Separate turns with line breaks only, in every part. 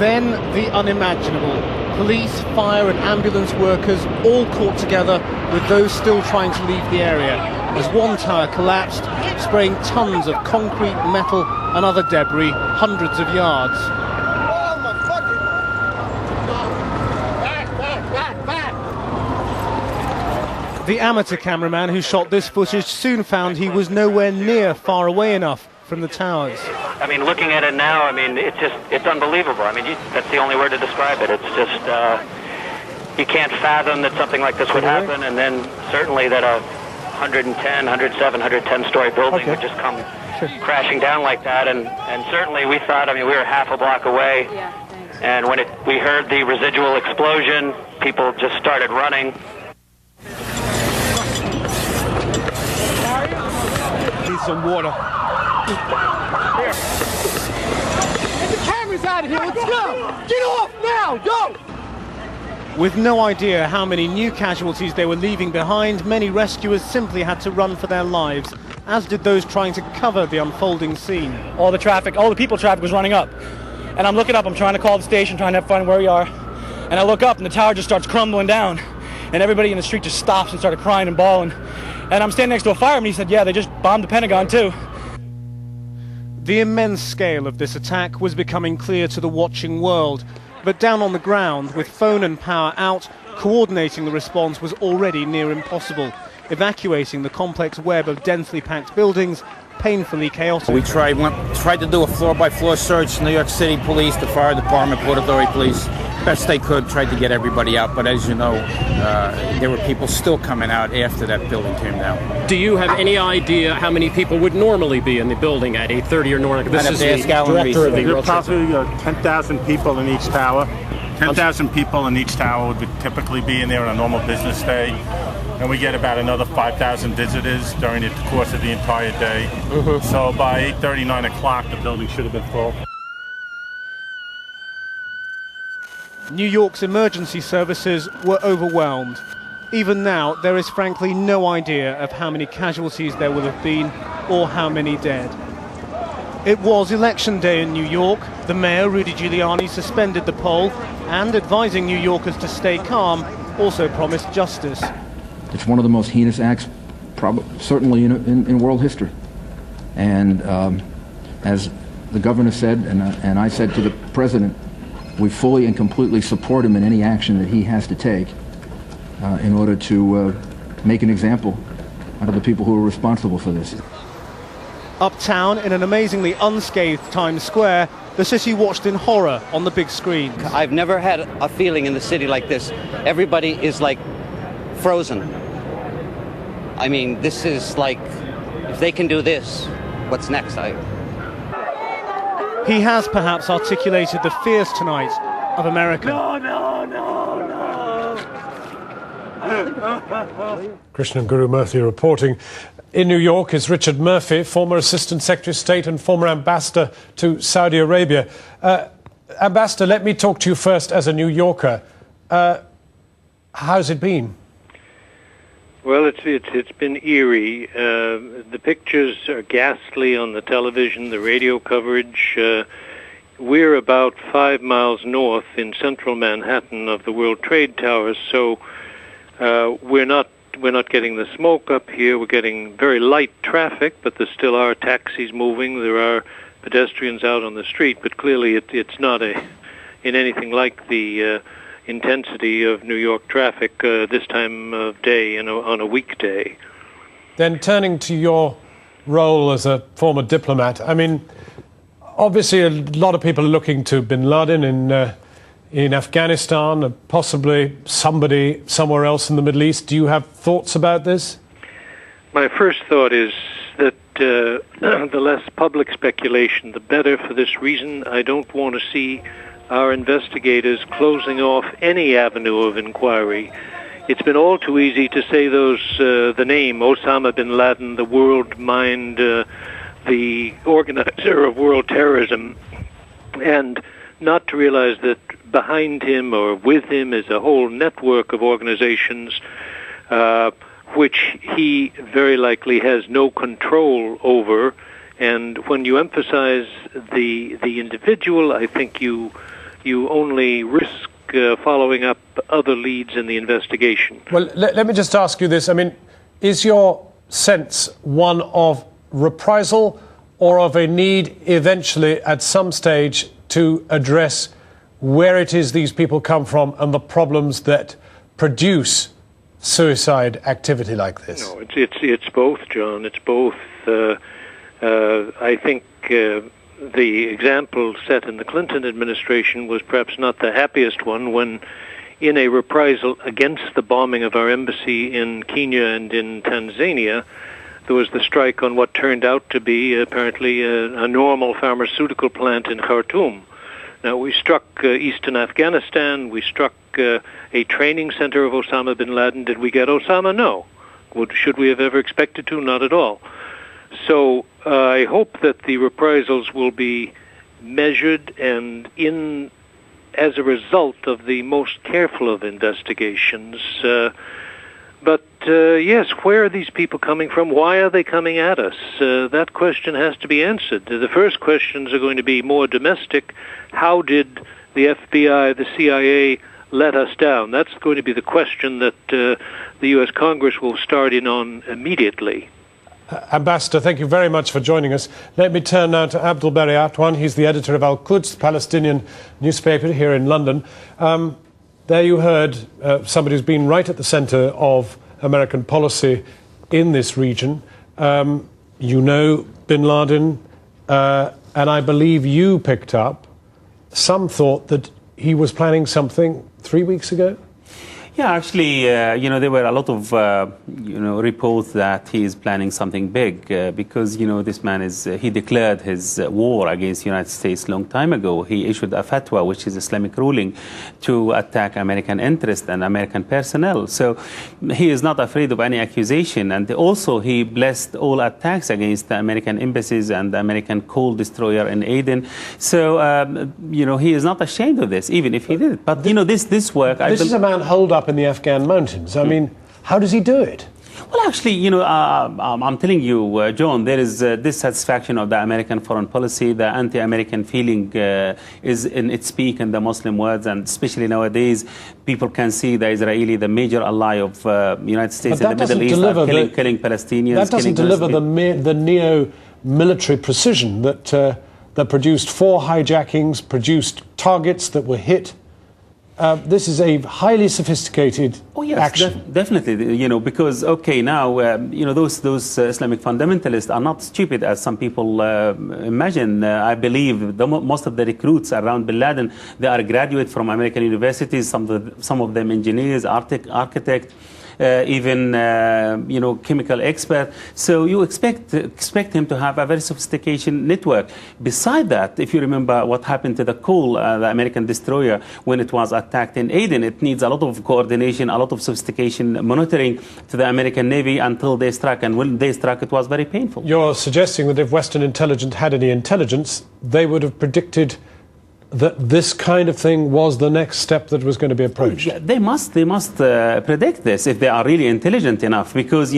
Then the unimaginable. Police, fire and ambulance workers all caught together with those still trying to leave the area as one tower collapsed, spraying tons of concrete, metal and other debris hundreds of yards. The amateur cameraman who shot this footage soon found he was nowhere near far away enough from the towers.
I mean, looking at it now, I mean, it's unbelievable. I mean, that's the only word to describe it. It's just, you can't fathom that something like this would happen, and then certainly that a 110, 107, 110-story building would just come crashing down like that. And certainly we thought, I mean, we were half a block away, and when we heard the residual explosion, people just started running.
Need some water.
Here. Get the cameras out of here, let's go! Get off now, go!
With no idea how many new casualties they were leaving behind, many rescuers simply had to run for their lives, as did those trying to cover the unfolding scene.
All the people traffic was running up. And I'm looking up, I'm trying to call the station, trying to find where we are. And I look up and the tower just starts crumbling down. And everybody in the street just stops and started crying and bawling. And I'm standing next to a fireman, he said, yeah, they just bombed the Pentagon too.
The immense scale of this attack was becoming clear to the watching world. But down on the ground, with phone and power out, coordinating the response was already near impossible. Evacuating the complex web of densely packed buildings, painfully chaotic.
We tried to do a floor-by-floor search. New York City Police, the Fire Department, Port Authority Police, best they could, tried to get everybody out. But as you know, there were people still coming out after that building came down.
Do you have any idea how many people would normally be in the building at 8:30 or north?
This is the Alan Reiss.
There are probably 10,000 people in each tower. 10,000 people in each tower would typically be in there on a normal business day. And we get about another 5,000 visitors during the course of the entire day. So by 8:30, 9 o'clock, the building should have been full.
New York's emergency services were overwhelmed. Even now, there is frankly no idea of how many casualties there will have been or how many dead. It was election day in New York. The mayor, Rudy Giuliani, suspended the poll and, advising New Yorkers to stay calm, also promised justice.
It's one of the most heinous acts, certainly in world history. And as the governor said, and I said to the president, we fully and completely support him in any action that he has to take in order to make an example out of the people who are responsible for this.
Uptown, in an amazingly unscathed Times Square, the city watched in horror on the big screen.
I've never had a feeling in the city like this. Everybody is like frozen. I mean, this is like, if they can do this, what's next?
He has perhaps articulated the fears tonight of America.
Krishnan Guru Murthy reporting. In New York is Richard Murphy, former Assistant Secretary of State and former Ambassador to Saudi Arabia. Ambassador, let me talk to you first as a New Yorker. How's it been?
Well, it's been eerie. The pictures are ghastly on the television, the radio coverage. We're about 5 miles north in central Manhattan of the World Trade Towers, so we're not getting the smoke up here. We're getting very light traffic, but there still are taxis moving. There are pedestrians out on the street, but clearly it's not in anything like the intensity of New York traffic this time of day on a weekday.
Then turning to your role as a former diplomat, I mean, obviously a lot of people are looking to bin Laden in Afghanistan, possibly somebody somewhere else in the Middle East. Do you have thoughts about this?
My first thought is that the less public speculation, the better. For this reason, I don't want to see our investigators closing off any avenue of inquiry. It's been all too easy to say the name Osama bin Laden, the world mind, the organizer of world terrorism, and not to realize that behind him or with him is a whole network of organizations which he very likely has no control over. And when you emphasize the individual, I think you you only risk following up other leads in the investigation.
Well, let me just ask you this. I mean, is your sense one of reprisal or of a need eventually at some stage to address where it is these people come from and the problems that produce suicide activity like this?
No, it's both, John. It's both. I think the example set in the Clinton administration was perhaps not the happiest one when, in a reprisal against the bombing of our embassy in Kenya and in Tanzania, there was the strike on what turned out to be apparently a normal pharmaceutical plant in Khartoum. Now, we struck eastern Afghanistan, we struck a training center of Osama bin Laden. Did we get Osama? No. Should we have ever expected to? Not at all. So I hope that the reprisals will be measured and as a result of the most careful of investigations. But yes, where are these people coming from? Why are they coming at us? That question has to be answered. The first questions are going to be more domestic. How did the FBI, the CIA let us down? That's going to be the question that the U.S. Congress will start in on immediately.
Ambassador, thank you very much for joining us. Let me turn now to Abdel Bari Atwan. He's the editor of Al-Quds, the Palestinian newspaper here in London. There you heard somebody who's been right at the centre of American policy in this region. You know bin Laden, and I believe you picked up some thought that he was planning something 3 weeks ago?
Yeah, actually, there were a lot of, reports that he is planning something big because, this man he declared his war against the United States a long time ago. He issued a fatwa, which is Islamic ruling, to attack American interests and American personnel. So he is not afraid of any accusation. And also he blessed all attacks against the American embassies and the American coal destroyer in Aden. So, he is not ashamed of this, even if he did it. But, this work...
This is a man holed up in the Afghan mountains. I mean, how does he do it?
Well, actually, I'm telling you, John, there is dissatisfaction of the American foreign policy. The anti-American feeling is in its peak in the Muslim world, and especially nowadays, people can see the Israeli, the major ally of the United States in the Middle East, are killing Palestinians.
That doesn't deliver the neo-military precision that produced 4 hijackings, produced targets that were hit. This is a highly sophisticated action.
Definitely, because, now, those Islamic fundamentalists are not stupid as some people imagine. I believe most of the recruits around bin Laden, they are graduates from American universities, some of them engineers, architects, even chemical expert. So you expect him to have a very sophisticated network. Beside that, if you remember what happened to the coal, the American destroyer, when it was attacked in Aden, it needs a lot of coordination, a lot of sophistication, monitoring to the American Navy until they struck. And when they struck, it was very painful.
You're suggesting that if Western intelligence had any intelligence, they would have predicted that this kind of thing was the next step that was going to be approached?
Yeah, they must predict this if they are really intelligent enough, because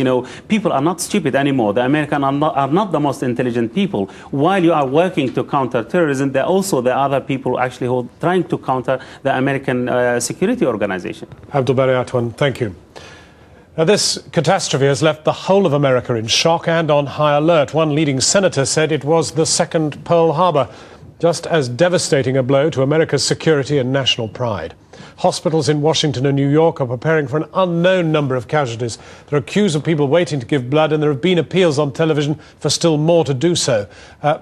people are not stupid anymore. The Americans are not the most intelligent people. While you are working to counter terrorism, there are also the other people actually who are trying to counter the American security organization.
Abdel Bari Atwan, thank you. Now, this catastrophe has left the whole of America in shock and on high alert. One leading senator said it was the second Pearl Harbor, just as devastating a blow to America's security and national pride. Hospitals in Washington and New York are preparing for an unknown number of casualties. There are queues of people waiting to give blood, and there have been appeals on television for still more to do so.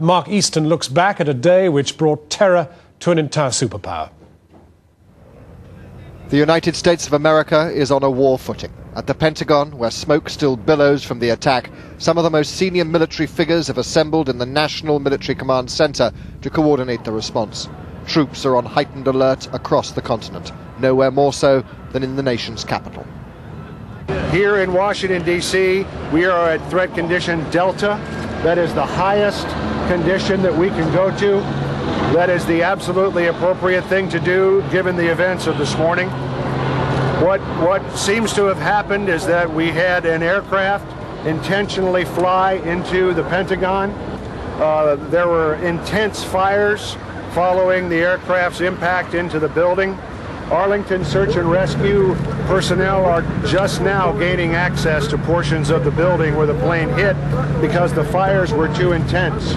Mark Easton looks back at a day which brought terror to an entire superpower.
The United States of America is on a war footing. At the Pentagon, where smoke still billows from the attack, some of the most senior military figures have assembled in the National Military Command Center to coordinate the response. Troops are on heightened alert across the continent, nowhere more so than in the nation's capital.
Here in Washington, D.C., we are at threat condition Delta. That is the highest condition that we can go to. That is the absolutely appropriate thing to do given the events of this morning. What seems to have happened is that we had an aircraft intentionally fly into the Pentagon. There were intense fires following the aircraft's impact into the building. Arlington search and rescue personnel are just now gaining access to portions of the building where the plane hit because the fires were too intense.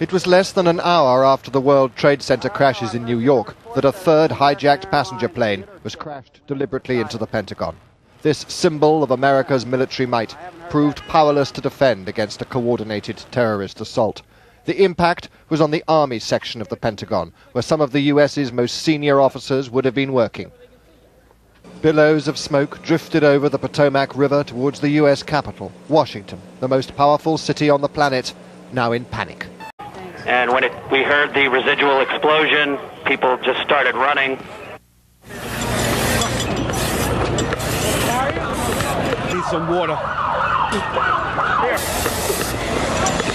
It was less than an hour after the World Trade Center crashes in New York that a third hijacked passenger plane was crashed deliberately into the Pentagon. This symbol of America's military might proved powerless to defend against a coordinated terrorist assault. The impact was on the Army section of the Pentagon, where some of the US's most senior officers would have been working. Billows of smoke drifted over the Potomac River towards the US capital, Washington, the most powerful city on the planet, now in panic.
And when we heard the residual explosion, people just started running.
Need some water.
Here.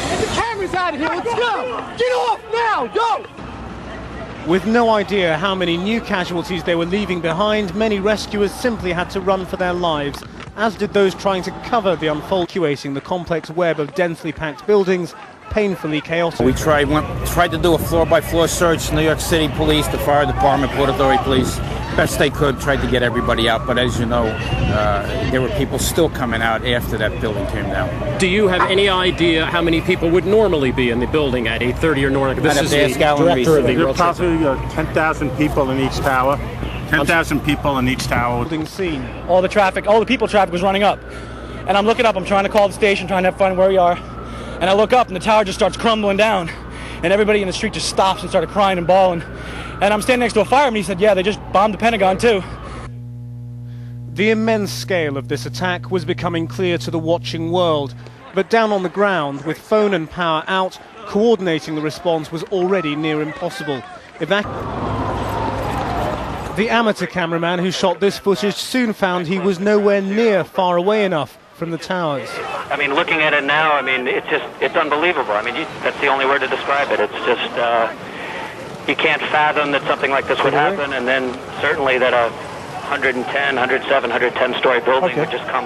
Get the cameras out of here, let's go! Get off now, go!
With no idea how many new casualties they were leaving behind, many rescuers simply had to run for their lives, as did those trying to cover the evacuating the complex web of densely packed buildings, painfully chaotic.
We tried to do a floor-by-floor search. New York City Police, the Fire Department, Port Authority Police, best they could, tried to get everybody out. But as you know, there were people still coming out after that building came down.
Do you have any idea how many people would normally be in the building at 8:30 or north? This is the
Alan Reiss.
director of the
There are
World Trade
probably 10,000 people in each tower. 10,000 people in each tower.
Scene.
All the people traffic was running up. And I'm looking up, I'm trying to call the station, trying to find where we are. And I look up and the tower just starts crumbling down. And everybody in the street just stops and started crying and bawling. And I'm standing next to a fireman, he said, yeah, they just bombed the Pentagon too.
The immense scale of this attack was becoming clear to the watching world. But down on the ground, with phone and power out, coordinating the response was already near impossible. The amateur cameraman who shot this footage soon found he was nowhere near far away enough from the towers.
I mean, looking at it now, I mean, it's unbelievable. I mean, that's the only word to describe it. It's just, you can't fathom that something like this would happen, and then certainly that a 110, 107, 110-story building would just come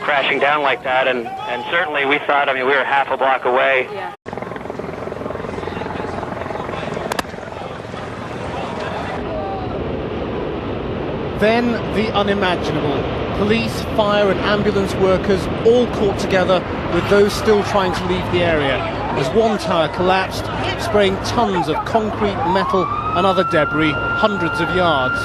crashing down like that, and certainly we thought, I mean, we were half a block away.
Yeah. Then the unimaginable. Police, fire and ambulance workers all caught together with those still trying to leave the area as one tower collapsed, spraying tons of concrete, metal and other debris hundreds of yards.